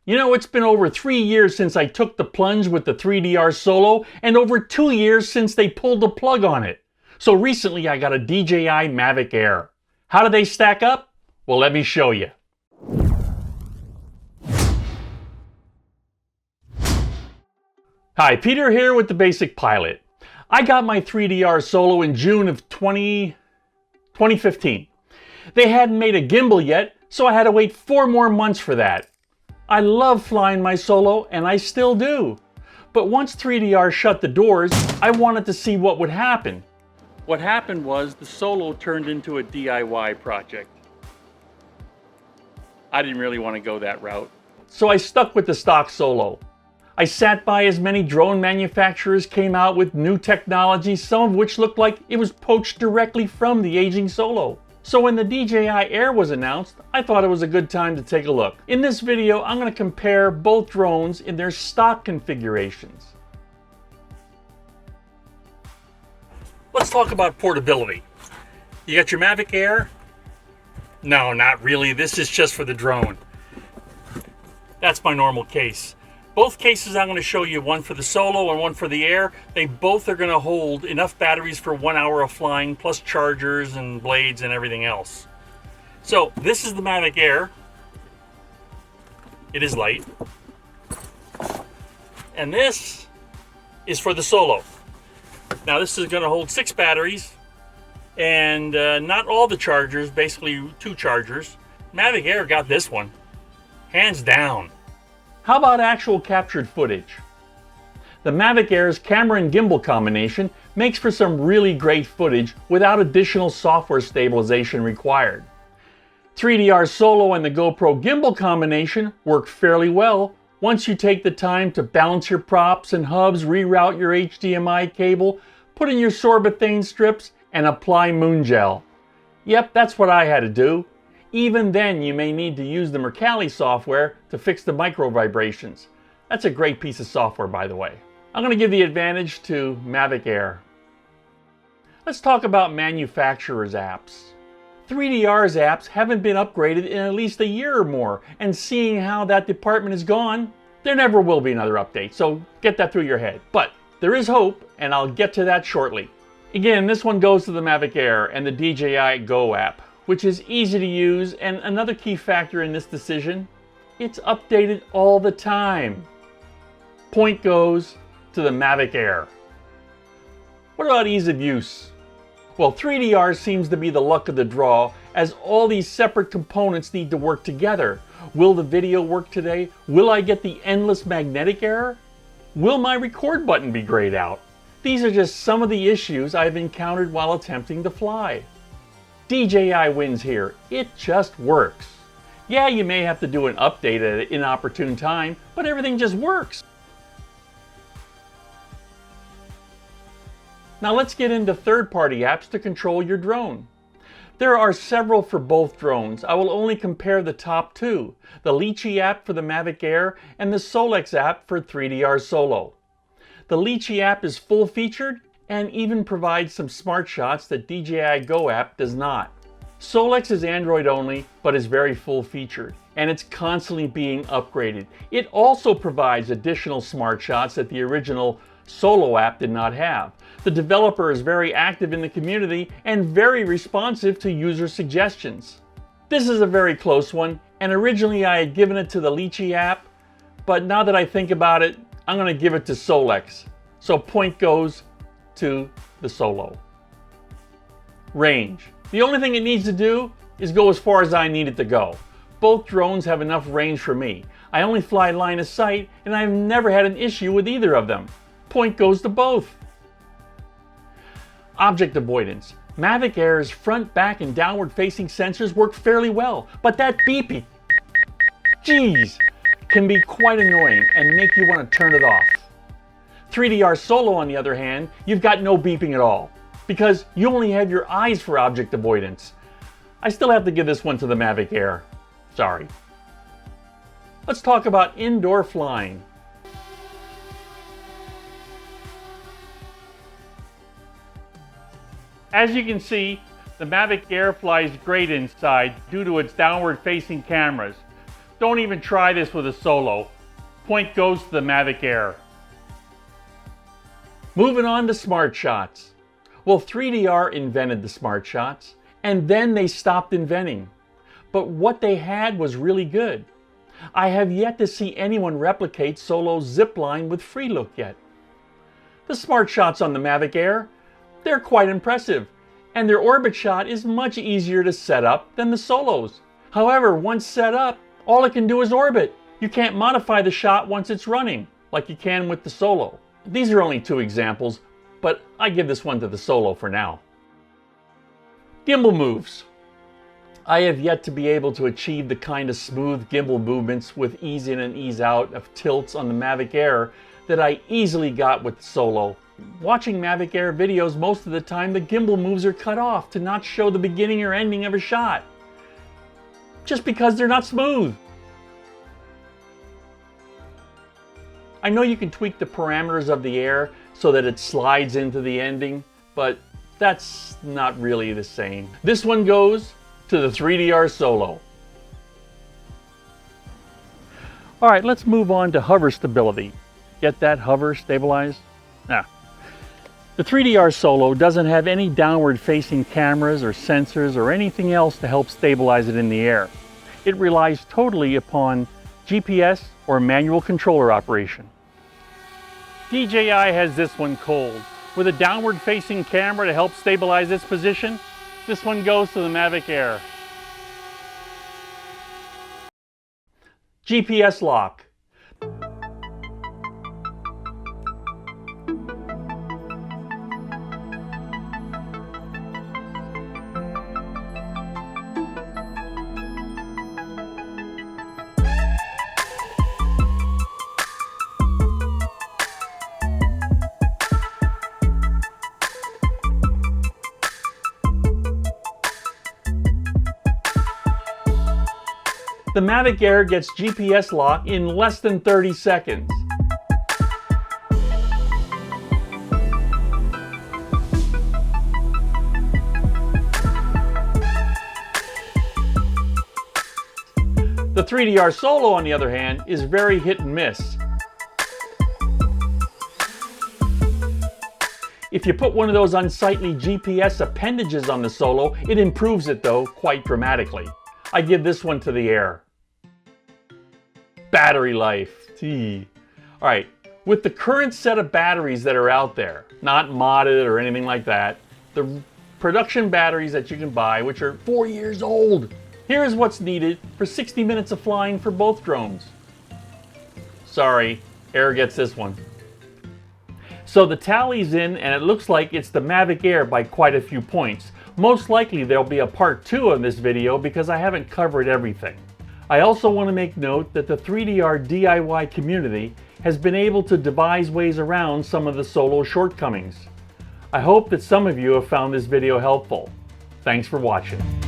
You know, it's been over 3 years since I took the plunge with the 3DR Solo and over 2 years since they pulled the plug on it. So recently I got a DJI Mavic Air. How do they stack up? Well, let me show you. Hi, Peter here with The Basic Pilot. I got my 3DR Solo in June of 2015. They hadn't made a gimbal yet, so I had to wait 4 more months for that. I love flying my Solo, and I still do. But once 3DR shut the doors, I wanted to see what would happen. What happened was the Solo turned into a DIY project. I didn't really want to go that route, so I stuck with the stock Solo. I sat by as many drone manufacturers came out with new technology, some of which looked like it was poached directly from the aging Solo. So when the DJI Air was announced, I thought it was a good time to take a look. In this video, I'm going to compare both drones in their stock configurations. Let's talk about portability. You got your Mavic Air? No, not really. This is just for the drone. That's my normal case. Both cases I'm going to show you, one for the Solo and one for the Air, they both are going to hold enough batteries for 1 hour of flying, plus chargers and blades and everything else. So this is the Mavic Air. It is light. And this is for the Solo. Now this is going to hold 6 batteries and not all the chargers, basically 2 chargers. Mavic Air got this one, hands down. How about actual captured footage? The Mavic Air's camera and gimbal combination makes for some really great footage without additional software stabilization required. 3DR Solo and the GoPro gimbal combination work fairly well once you take the time to balance your props and hubs, reroute your HDMI cable, put in your sorbethane strips, and apply moon gel. Yep, that's what I had to do. Even then, you may need to use the Mercalli software to fix the micro vibrations. That's a great piece of software, by the way. I'm going to give the advantage to Mavic Air. Let's talk about manufacturers' apps. 3DR's apps haven't been upgraded in at least a year or more, and seeing how that department is gone, there never will be another update, so get that through your head. But there is hope, and I'll get to that shortly. Again, this one goes to the Mavic Air and the DJI Go app, which is easy to use, and another key factor in this decision, it's updated all the time. Point goes to the Mavic Air. What about ease of use? Well, 3DR seems to be the luck of the draw, as all these separate components need to work together. Will the video work today? Will I get the endless magnetic error? Will my record button be grayed out? These are just some of the issues I've encountered while attempting to fly. DJI wins here. It just works. Yeah, you may have to do an update at an inopportune time, but everything just works. Now let's get into third-party apps to control your drone. There are several for both drones. I will only compare the top 2, the Litchi app for the Mavic Air and the Solex app for 3DR Solo. The Litchi app is full-featured and even provides some SMARTSHOTS that DJI Go app does not. Solex is Android only, but is very full-featured, and it's constantly being upgraded. It also provides additional SMARTSHOTS that the original Solo app did not have. The developer is very active in the community and very responsive to user suggestions. This is a very close one, and originally I had given it to the Litchi app, but now that I think about it, I'm going to give it to Solex. So point goes to the Solo. Range. The only thing it needs to do is go as far as I need it to go. Both drones have enough range for me. I only fly line of sight, and I've never had an issue with either of them. Point goes to both. Object avoidance. Mavic Air's front, back, and downward facing sensors work fairly well, but that beeping, geez, can be quite annoying and make you want to turn it off. 3DR Solo, on the other hand, you've got no beeping at all, because you only have your eyes for object avoidance. I still have to give this one to the Mavic Air. Sorry. Let's talk about indoor flying. As you can see, the Mavic Air flies great inside due to its downward facing cameras. Don't even try this with a Solo. Point goes to the Mavic Air. Moving on to SMARTSHOTS. Well, 3DR invented the SMARTSHOTS, and then they stopped inventing. But what they had was really good. I have yet to see anyone replicate Solo's zipline with free look yet. The SMARTSHOTS on the Mavic Air, they're quite impressive, and their orbit shot is much easier to set up than the Solos. However, once set up, all it can do is orbit. You can't modify the shot once it's running, like you can with the Solo. These are only two examples, but I give this one to the Solo for now. Gimbal moves. I have yet to be able to achieve the kind of smooth gimbal movements with ease in and ease out of tilts on the Mavic Air that I easily got with the Solo. Watching Mavic Air videos, most of the time the gimbal moves are cut off to not show the beginning or ending of a shot, just because they're not smooth. I know you can tweak the parameters of the air so that it slides into the ending, but that's not really the same. This one goes to the 3DR Solo. All right, let's move on to hover stability. Get that, hover, stabilize? The 3DR Solo doesn't have any downward facing cameras or sensors or anything else to help stabilize it in the air. It relies totally upon GPS or manual controller operation. DJI has this one cold. With a downward facing camera to help stabilize its position, this one goes to the Mavic Air. GPS lock. The Mavic Air gets GPS lock in less than 30 seconds. The 3DR Solo, on the other hand, is very hit and miss. If you put one of those unsightly GPS appendages on the Solo, it improves it though quite dramatically. I give this one to the Air. Battery life. All right, with the current set of batteries that are out there, not modded or anything like that, the production batteries that you can buy, which are 4 years old, here's what's needed for 60 minutes of flying for both drones. Sorry, Air gets this one. So the tally's in, and it looks like it's the Mavic Air by quite a few points. Most likely there'll be a part 2 of this video because I haven't covered everything. I also want to make note that the 3DR DIY community has been able to devise ways around some of the Solo shortcomings. I hope that some of you have found this video helpful. Thanks for watching.